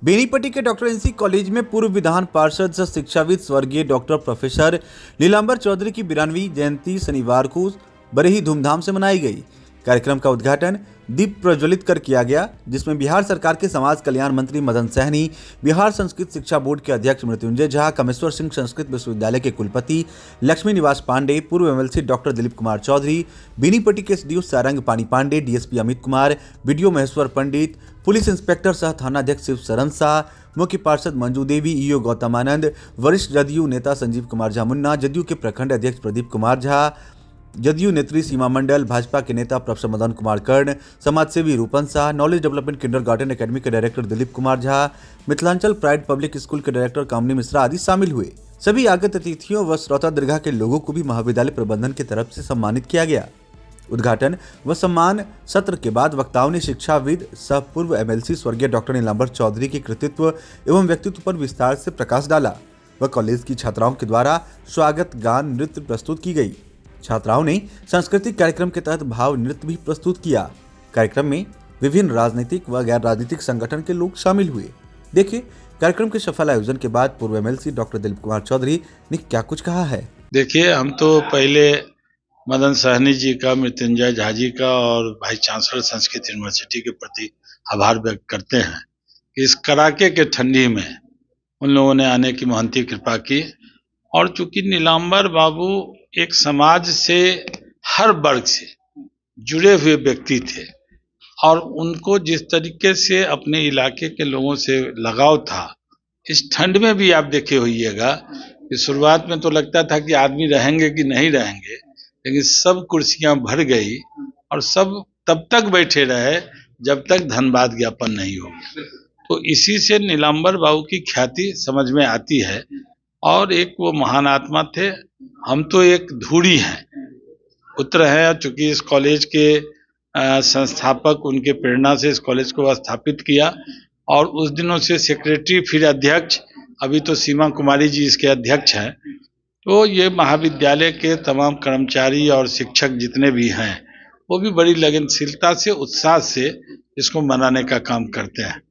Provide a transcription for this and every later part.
बेनीपट्टी के doctor NC college में पूर्व विधान पार्षद सह शिक्षाविद स्वर्गीय डॉक्टर प्रोफेसर नीलांबर चौधरी की 92वीं जयंती शनिवार को बड़े ही धूमधाम से मनाई गई। कार्यक्रम का उद्घाटन दीप प्रज्वलित कर किया गया, जिसमें बिहार सरकार के समाज कल्याण मंत्री मदन सहनी, बिहार संस्कृत शिक्षा बोर्ड के अध्यक्ष मृत्युंजय झा, कामेश्वर सिंह संस्कृत विश्वविद्यालय के कुलपति लक्ष्मी निवास पांडे, पूर्व एमएलसी डॉक्टर दिलीप कुमार चौधरी, बेनीपट्टी के एसडीओ सारंग पानी पांडे, डीएसपी अमित कुमार, बीडीओ महेश्वर पंडित, पुलिस इंस्पेक्टर सह थानाध्यक्ष शिव शरण शाह, मुख्य पार्षद मंजू देवी, ईओ गौतमानंद, वरिष्ठ जदयू नेता संजीव कुमार झा मुन्ना, जदयू के प्रखंड अध्यक्ष प्रदीप कुमार झा, जदयू नेत्री सीमा मंडल, भाजपा के नेता प्रोफेसर मदन कुमार कर्ण, समाजसेवी Rupan Shah, knowledge development kindergarten academy के director Dilip Kumar Jha, Mithilanchal pride public school के डायरेक्टर कामनी मिश्रा आदि शामिल हुए। सभी आगत अतिथियों व श्रोता दीर्घा के लोगों को भी महाविद्यालय प्रबंधन की तरफ से सम्मानित किया गया। उद्घाटन व सम्मान सत्र के बाद वक्ताओं ने शिक्षाविद सह पूर्व एमएलसी स्वर्गीय डॉक्टर नीलांबर चौधरी के कृतित्व एवं व्यक्तित्व पर विस्तार से प्रकाश डाला व कॉलेज की छात्राओं के द्वारा स्वागत गान नृत्य प्रस्तुत की गई। छात्राओं ने सांस्कृतिक कार्यक्रम के तहत भाव नृत्य भी प्रस्तुत किया। कार्यक्रम में विभिन्न राजनीतिक व गैर राजनीतिक संगठन के लोग शामिल हुए। देखिए कार्यक्रम के सफल आयोजन के बाद पूर्व एमएलसी डॉक्टर दिलीप कुमार चौधरी ने क्या कुछ कहा है। देखिए, हम तो पहले मदन सहनी जी का, मृत्युंजय झा जी का और वाइस चांसलर संस्कृत यूनिवर्सिटी के प्रति आभार व्यक्त करते हैं कि इस कड़ाके के ठंडी में उन लोगों ने आने की महंती कृपा की। और चूंकि नीलांबर बाबू एक समाज से, हर वर्ग से जुड़े हुए व्यक्ति थे और उनको जिस तरीके से अपने इलाके के लोगों से लगाव था, इस ठंड में भी आप देखे होइएगा कि शुरुआत में तो लगता था कि आदमी रहेंगे कि नहीं रहेंगे, लेकिन सब कुर्सियां भर गई और सब तब तक बैठे रहे जब तक धन्यवाद ज्ञापन नहीं हो। तो इसी से नीलांबर बाबू की ख्याति समझ में आती है। और एक वो महान आत्मा थे, हम तो एक धूड़ी हैं, पुत्र हैं। चूंकि इस कॉलेज के संस्थापक उनके प्रेरणा से इस कॉलेज को स्थापित किया और उस दिनों से सेक्रेटरी, फिर अध्यक्ष, अभी तो सीमा कुमारी जी इसके अध्यक्ष हैं। तो ये महाविद्यालय के तमाम कर्मचारी और शिक्षक जितने भी हैं, वो भी बड़ी लगनशीलता से, उत्साह से इसको मनाने का काम करते हैं।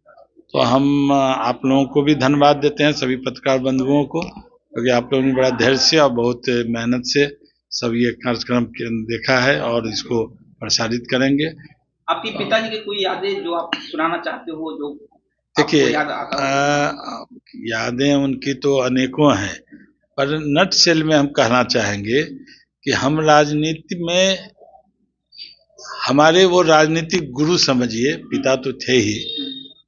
तो हम आप लोगों को भी धन्यवाद देते हैं, सभी पत्रकार बंधुओं को, क्योंकि आप लोगों ने बड़ा धैर्य से और बहुत मेहनत से सब ये कार्यक्रम देखा है और इसको प्रसारित करेंगे। आपके पिताजी की कोई यादें जो आप सुनाना चाहते हो? जो देखिए, यादें उनकी तो अनेकों हैं, पर नट सेल में हम कहना चाहेंगे कि हम राजनीति में, हमारे वो राजनीतिक गुरु समझिए, पिता तो थे ही,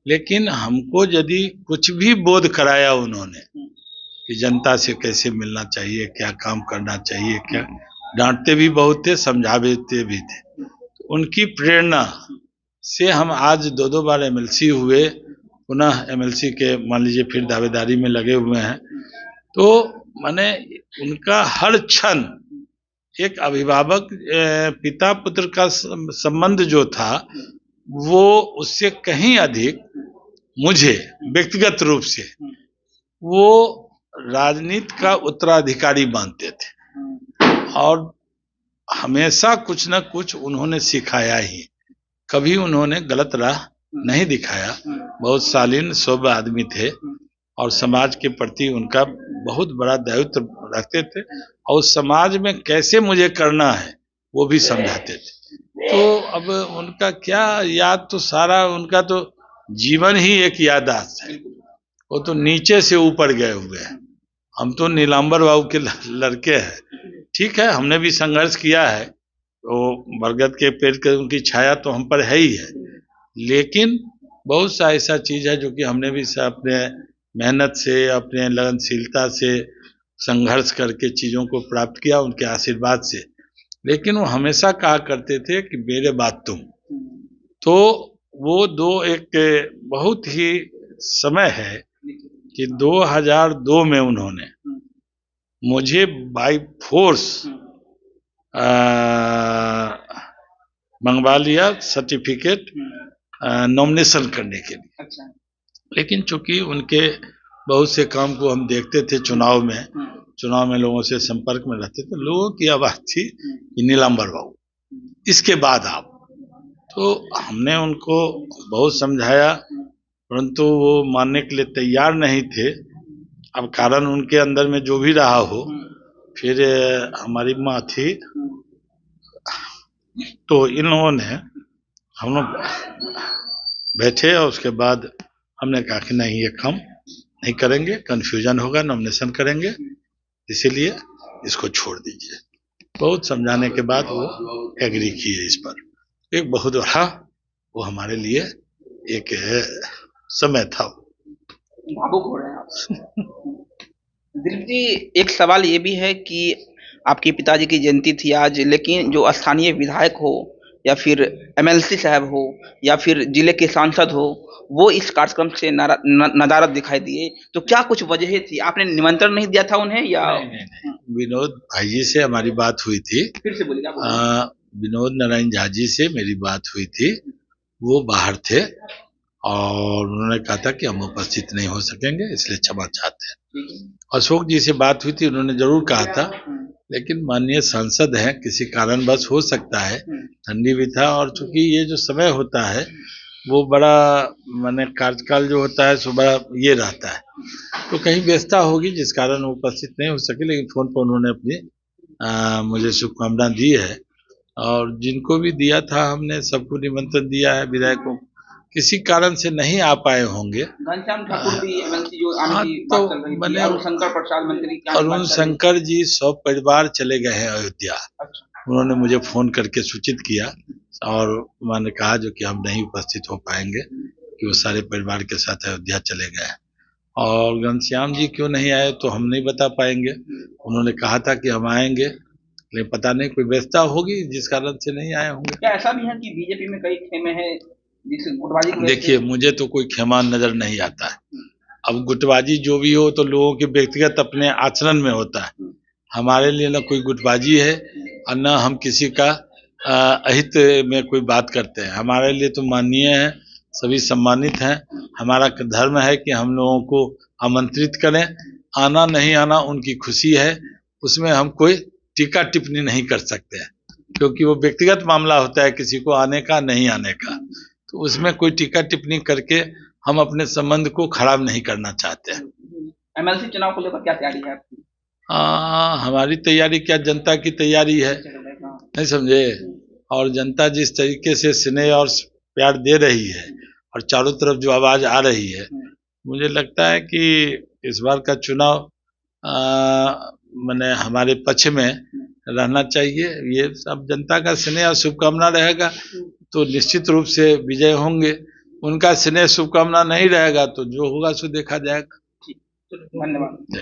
लेकिन हमको यदि कुछ भी बोध कराया उन्होंने कि जनता से कैसे मिलना चाहिए, क्या काम करना चाहिए, क्या, डांटते भी बहुत थे, समझाते भी थे। तो उनकी प्रेरणा से हम आज दो बार एमएलसी हुए, पुनः एमएलसी के मान लीजिए फिर दावेदारी में लगे हुए हैं। तो माने उनका हर क्षण एक अभिभावक पिता पुत्र का संबंध जो था, वो उससे कहीं अधिक मुझे व्यक्तिगत रूप से वो राजनीति का उत्तराधिकारी मानते थे और हमेशा कुछ न कुछ उन्होंने सिखाया ही, कभी उन्होंने गलत राह नहीं दिखाया। बहुत शालीन सभ्य आदमी थे और समाज के प्रति उनका बहुत बड़ा दायित्व रखते थे और समाज में कैसे मुझे करना है वो भी समझाते थे। तो अब उनका क्या याद, तो सारा उनका तो जीवन ही एक याददाश्त है, वो तो नीचे से ऊपर गए हुए हैं। हम तो नीलांबर बाबू के लड़के हैं, ठीक है, हमने भी संघर्ष किया है, तो बरगद के पेड़ के उनकी छाया तो हम पर है ही है, लेकिन बहुत सा ऐसा चीज है जो कि हमने भी अपने मेहनत से, अपने लगनशीलता से संघर्ष करके चीजों को प्राप्त किया उनके आशीर्वाद से। लेकिन वो हमेशा कहा करते थे कि मेरे बाद तुम। तो वो दो एक बहुत ही समय है कि 2002 में उन्होंने मुझे बाय फोर्स मंगवा लिया सर्टिफिकेट नॉमिनेशन करने के लिए। अच्छा। लेकिन चूंकि उनके बहुत से काम को हम देखते थे, चुनाव में लोगों से संपर्क में रहते थे, लोगों की आवाज थी कि नीलांबर बाबू इसके बाद आप। तो हमने उनको बहुत समझाया परंतु वो मानने के लिए तैयार नहीं थे। अब कारण उनके अंदर में जो भी रहा हो, फिर हमारी माँ थी, तो इन लोगों ने, हम लोग बैठे और उसके बाद हमने कहा कि नहीं, ये काम नहीं करेंगे, कन्फ्यूजन होगा, नॉमिनेशन करेंगे, इसीलिए इसको छोड़ दीजिए। बहुत समझाने के बाद वो एग्री किए इस पर। एक बहुत बड़ा वो हमारे लिए एक समय था। भावुक हो रहे हैं आप। दिलीप जी, एक सवाल ये भी है कि आपके पिताजी की जयंती थी आज, लेकिन जो स्थानीय विधायक हो या फिर एमएलसी साहब हो या फिर जिले के सांसद हो, वो इस कार्यक्रम से नदारद दिखाई दिए। तो क्या कुछ वजह थी? आपने निमंत्रण नहीं दिया था उन्हें या? नहीं। विनोद भाई जी से हमारी बात हुई थी। फिर से बोलिए, क्या बोल रहे हैं? विनोद नारायण झा जी से मेरी बात हुई थी, वो बाहर थे और उन्होंने कहा था कि हम उपस्थित नहीं हो सकेंगे, इसलिए क्षमा चाहते हैं। अशोक जी से बात हुई थी, उन्होंने जरूर कहा था, लेकिन माननीय सांसद हैं, किसी कारणवश हो सकता है, ठंडी भी था, और चूंकि ये जो समय होता है वो बड़ा माने कार्यकाल जो होता है सो बड़ा ये रहता है, तो कहीं व्यस्तता होगी जिस कारण वो उपस्थित नहीं हो सके। लेकिन फोन पर उन्होंने अपनी मुझे शुभकामना दी है, और जिनको भी दिया था हमने सबको निमंत्रण दिया है। विधायकों किसी कारण से नहीं आ पाए होंगे। घनश्याम ठाकुर भी एमएलसी जो आने हाँ, की तो बात चल रही थी, मैंने अरुण शंकर प्रसाद मंत्री की आने की अरुण बात चल रही थी। शंकर जी 100 परिवार चले गए हैं अयोध्या। अच्छा। उन्होंने मुझे फोन करके सूचित किया और मैंने कहा जो कि हम नहीं उपस्थित हो पाएंगे, कि वो सारे परिवार के साथ अयोध्या चले गए। और घनश्याम जी क्यों नहीं आए तो हम नहीं बता पाएंगे। उन्होंने कहा था कि हम आएंगे, लेकिन पता नहीं कोई व्यस्तता होगी जिस कारण से नहीं आए होंगे। क्या ऐसा भी है कि बीजेपी में कई खेमे हैं जिस गुटबाजी की वजह से? देखिए, मुझे तो कोई खेमा नजर नहीं आता है। अब गुटबाजी जो भी हो तो लोगों के व्यक्तिगत अपने आचरण में होता है। हमारे लिए ना कोई गुटबाजी है और न हम किसी का अहित में कोई बात करते हैं। हमारे लिए तो माननीय है, सभी सम्मानित हैं। हमारा धर्म है कि हम लोगों को आमंत्रित करें, आना नहीं आना उनकी खुशी है, उसमें हम कोई टीका टिप्पणी नहीं कर सकते हैं, क्योंकि वो व्यक्तिगत मामला होता है किसी को आने का नहीं आने का, तो उसमें कोई टीका टिप्पणी करके हम अपने संबंध को खराब नहीं करना चाहते हैं। एमएलसी चुनाव को लेकर क्या तैयारी है आपकी? हमारी तैयारी क्या, जनता की तैयारी है, नहीं समझे। और जनता जिस तरीके से स्नेह और प्यार दे रही है और चारों तरफ जो आवाज आ रही है, मुझे लगता है कि इस बार का चुनाव माने हमारे पक्ष में रहना चाहिए। ये सब जनता का स्नेह और शुभकामना रहेगा तो निश्चित रूप से विजय होंगे। उनका स्नेह शुभकामना नहीं रहेगा तो जो होगा सो देखा जाएगा। धन्यवाद।